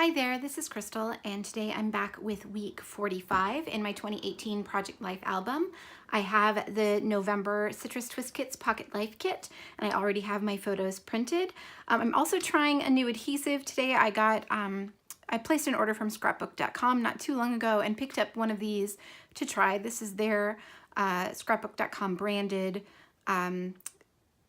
Hi there, this is Crystal, and today I'm back with week 45 in my 2018 Project Life album. I have the November Citrus Twist Kits Pocket Life Kit, and I already have my photos printed. I'm also trying a new adhesive today. I placed an order from scrapbook.com not too long ago and picked up one of these to try. This is their scrapbook.com branded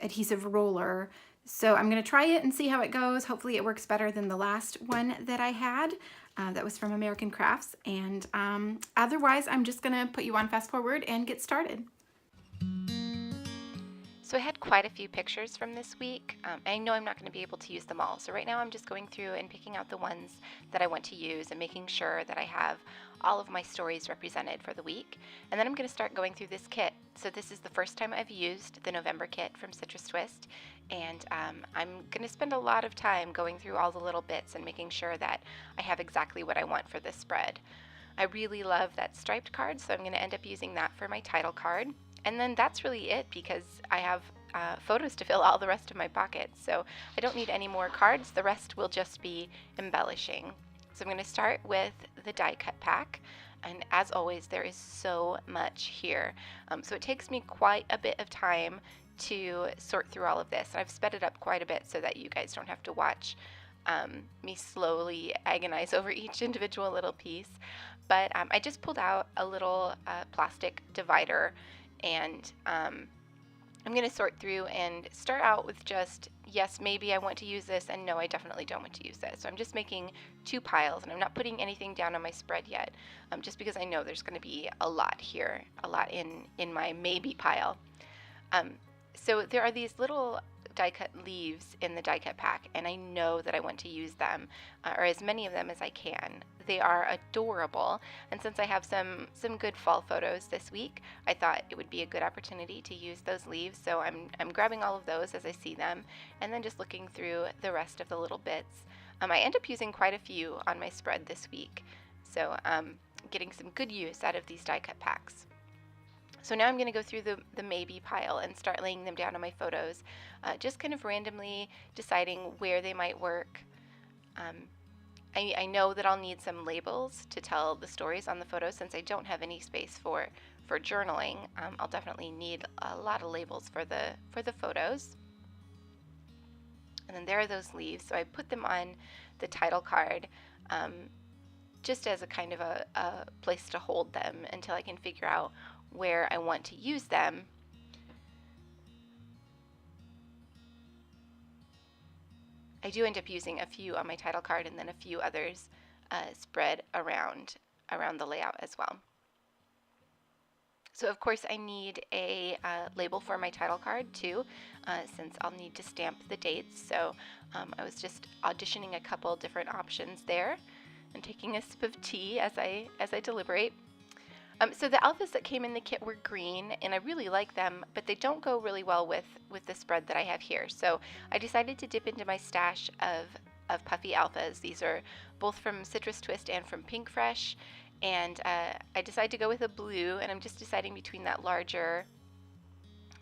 adhesive roller. So I'm going to try it and see how it goes. Hopefully it works better than the last one that I had. That was from American Crafts. And otherwise, I'm just going to put you on fast forward and get started. So I had quite a few pictures from this week. I know I'm not going to be able to use them all. So right now I'm just going through and picking out the ones that I want to use and making sure that I have all of my stories represented for the week. And then I'm going to start going through this kit. So this is the first time I've used the November kit from Citrus Twist. And I'm going to spend a lot of time going through all the little bits and making sure that I have exactly what I want for this spread. I really love that striped card, so I'm going to end up using that for my title card. And then that's really it because I have photos to fill all the rest of my pockets. So I don't need any more cards. The rest will just be embellishing. So I'm going to start with the die cut pack. And as always, there is so much here. So it takes me quite a bit of time to sort through all of this. And I've sped it up quite a bit so that you guys don't have to watch me slowly agonize over each individual little piece. But I just pulled out a little plastic divider, and I'm going to sort through and start out with just, yes, maybe I want to use this, and no, I definitely don't want to use this. So I'm just making two piles, and I'm not putting anything down on my spread yet, just because I know there's going to be a lot here, a lot in my maybe pile. So there are these little die cut leaves in the die cut pack, and I know that I want to use them, or as many of them as I can. They are adorable, and since I have some good fall photos this week, I thought it would be a good opportunity to use those leaves. So I'm grabbing all of those as I see them, and then just looking through the rest of the little bits. I end up using quite a few on my spread this week, so getting some good use out of these die cut packs. So now I'm going to go through the maybe pile and start laying them down on my photos, just kind of randomly deciding where they might work. I know that I'll need some labels to tell the stories on the photos since I don't have any space for journaling. I'll definitely need a lot of labels for the photos. And then there are those leaves. So I put them on the title card just as a kind of a place to hold them until I can figure out where I want to use them. I do end up using a few on my title card and then a few others spread around the layout as well. So of course I need a label for my title card too, since I'll need to stamp the dates. So I was just auditioning a couple different options there and taking a sip of tea as I deliberate. So the alphas that came in the kit were green, and I really like them, but they don't go really well with the spread that I have here. So I decided to dip into my stash of puffy alphas. These are both from Citrus Twist and from Pinkfresh, and I decided to go with a blue, and I'm just deciding between that larger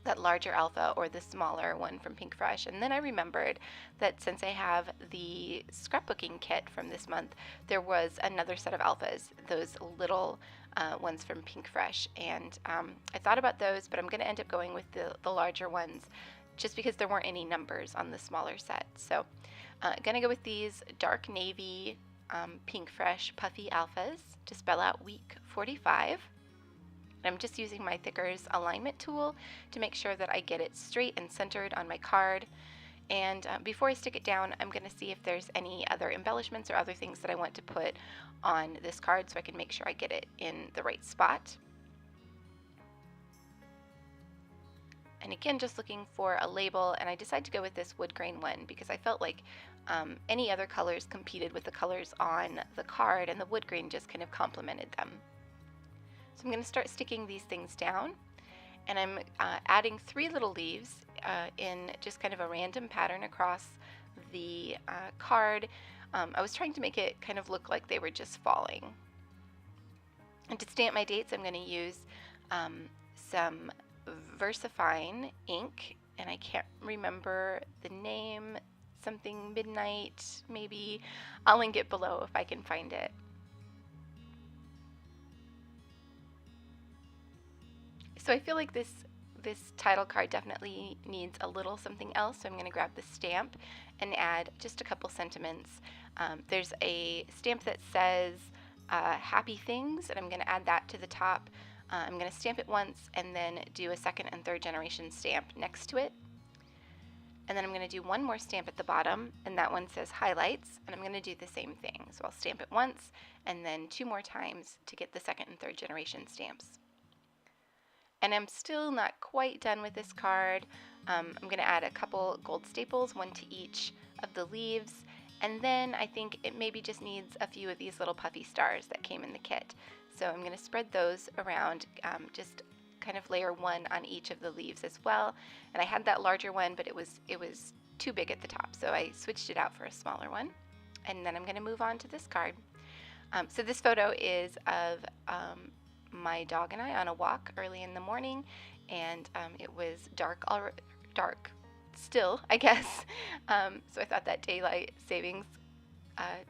alpha or the smaller one from Pinkfresh. And then I remembered that since I have the scrapbooking kit from this month, there was another set of alphas, those little ones from Pinkfresh. And I thought about those, but I'm going to end up going with the larger ones just because there weren't any numbers on the smaller set. So I'm going to go with these dark navy Pinkfresh puffy alphas to spell out week 45. I'm just using my Thickers alignment tool to make sure that I get it straight and centered on my card. And before I stick it down, I'm going to see if there's any other embellishments or other things that I want to put on this card so I can make sure I get it in the right spot. And again, just looking for a label, and I decided to go with this wood grain one because I felt like any other colors competed with the colors on the card, and the wood grain just kind of complemented them. So I'm going to start sticking these things down, and I'm adding 3 little leaves in just kind of a random pattern across the card. I was trying to make it kind of look like they were just falling. And to stamp my dates, I'm going to use some VersaFine ink, and I can't remember the name. something midnight, maybe. I'll link it below if I can find it. So I feel like this title card definitely needs a little something else, so I'm going to grab the stamp and add just a couple sentiments. There's a stamp that says happy things, and I'm going to add that to the top. I'm going to stamp it once and then do a second and third generation stamp next to it. And then I'm going to do one more stamp at the bottom, and that one says highlights, and I'm going to do the same thing. So I'll stamp it once and then 2 more times to get the second and third generation stamps. And I'm still not quite done with this card. I'm going to add a couple gold staples, 1 to each of the leaves, and then I think it maybe just needs a few of these little puffy stars that came in the kit. So I'm going to spread those around, just kind of layer 1 on each of the leaves as well. And I had that larger one, but it was too big at the top, so I switched it out for a smaller one. And then I'm going to move on to this card. So this photo is of my dog and I on a walk early in the morning, and it was dark still, I guess. So I thought that daylight savings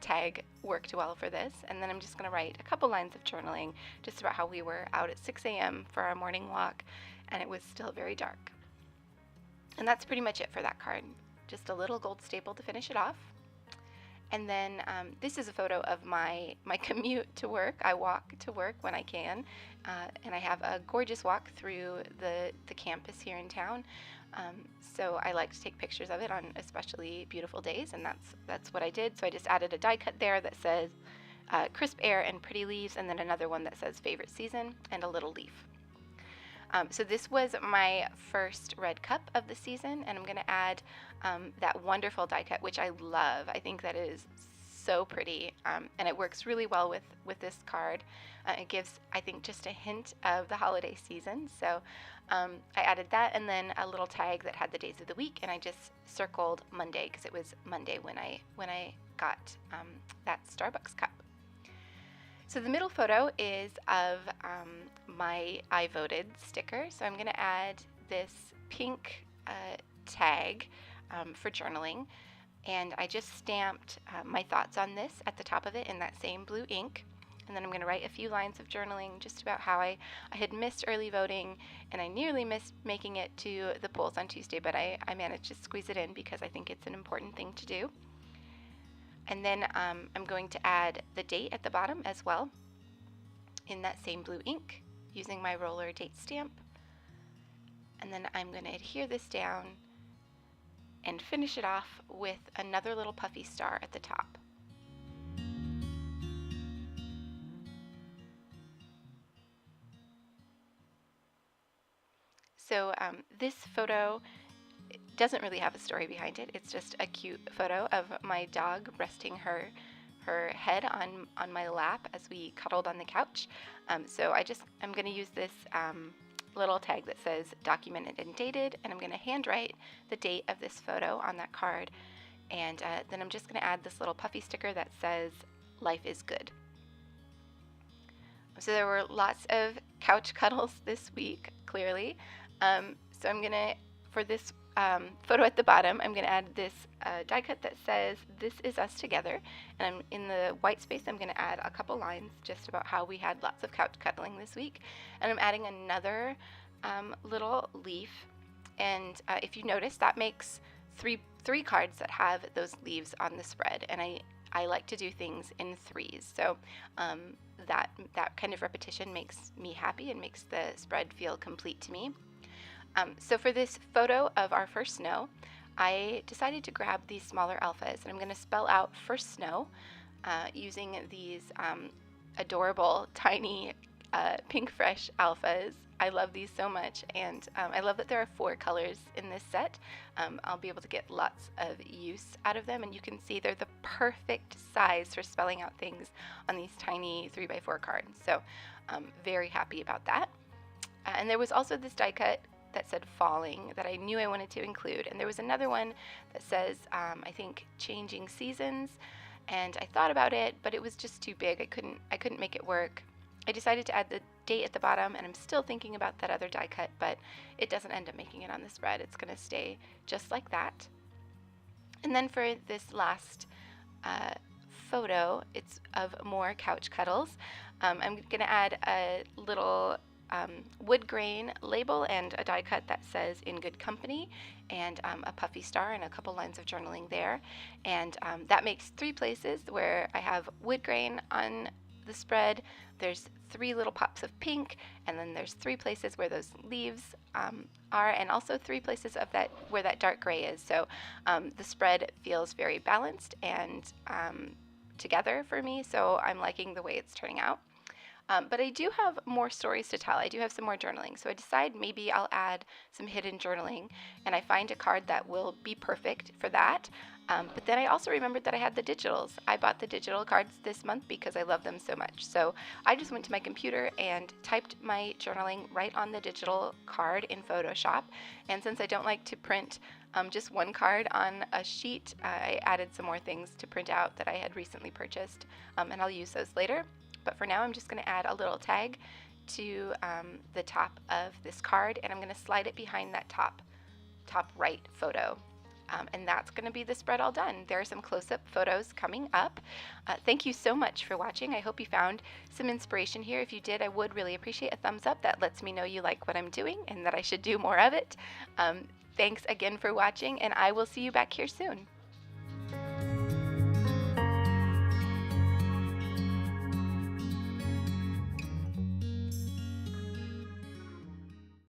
tag worked well for this. And then I'm just going to write a couple lines of journaling just about how we were out at 6 a.m. for our morning walk, and it was still very dark. And that's pretty much it for that card. Just a little gold staple to finish it off. And then this is a photo of my commute to work. I walk to work when I can, and I have a gorgeous walk through the campus here in town. So I like to take pictures of it on especially beautiful days, and that's what I did. So I just added a die cut there that says crisp air and pretty leaves, and then another one that says favorite season and a little leaf. So this was my first red cup of the season, and I'm going to add that wonderful die cut, which I love. I think that is so pretty, and it works really well with this card. It gives, I think, just a hint of the holiday season. So I added that, and then a little tag that had the days of the week, and I just circled Monday because it was Monday when I got that Starbucks cup. So the middle photo is of my I voted sticker. So I'm going to add this pink tag for journaling. And I just stamped my thoughts on this at the top of it in that same blue ink. And then I'm going to write a few lines of journaling just about how I had missed early voting, and I nearly missed making it to the polls on Tuesday, but I managed to squeeze it in because I think it's an important thing to do. And then I'm going to add the date at the bottom as well in that same blue ink using my roller date stamp. And then I'm going to adhere this down and finish it off with another little puffy star at the top. So this photo doesn't really have a story behind it. It's just a cute photo of my dog resting her head on my lap as we cuddled on the couch. So I'm going to use this little tag that says documented and dated, and I'm going to handwrite the date of this photo on that card. And then I'm just going to add this little puffy sticker that says life is good. So there were lots of couch cuddles this week, clearly. So I'm going to, for this photo at the bottom, I'm going to add this die cut that says this is us together, and I'm in the white space. I'm going to add a couple lines just about how we had lots of couch cuddling this week, and I'm adding another little leaf. And if you notice, that makes three cards that have those leaves on the spread, and I like to do things in threes. So that kind of repetition makes me happy and makes the spread feel complete to me. So for this photo of our first snow, I decided to grab these smaller alphas, and I'm going to spell out first snow using these adorable, tiny Pink Fresh alphas. I love these so much, and I love that there are 4 colors in this set. I'll be able to get lots of use out of them, and you can see they're the perfect size for spelling out things on these tiny 3x4 cards. So I'm very happy about that. And there was also this die cut that said falling that I knew I wanted to include, and there was another one that says I think changing seasons, and I thought about it, but it was just too big. I couldn't make it work. I decided to add the date at the bottom, and I'm still thinking about that other die cut, but it doesn't end up making it on the spread. It's going to stay just like that. And then for this last uh, photo, it's of more couch cuddles. I'm going to add a little wood grain label and a die cut that says "In Good Company" and a puffy star and a couple lines of journaling there. And that makes 3 places where I have wood grain on the spread. There's 3 little pops of pink, and then there's 3 places where those leaves are, and also 3 places of that where that dark gray is. So the spread feels very balanced and together for me, so I'm liking the way it's turning out. But I do have more stories to tell. I do have some more journaling. So I decide maybe I'll add some hidden journaling, and I find a card that will be perfect for that. But then I also remembered that I had the digitals. I bought the digital cards this month because I love them so much. So I just went to my computer and typed my journaling right on the digital card in Photoshop. And since I don't like to print just one card on a sheet, I added some more things to print out that I had recently purchased, and I'll use those later. But for now, I'm just going to add a little tag to the top of this card, and I'm going to slide it behind that top right photo. And that's going to be the spread all done. There are some close-up photos coming up. Thank you so much for watching. I hope you found some inspiration here. If you did, I would really appreciate a thumbs up. That lets me know you like what I'm doing and that I should do more of it. Thanks again for watching, and I will see you back here soon.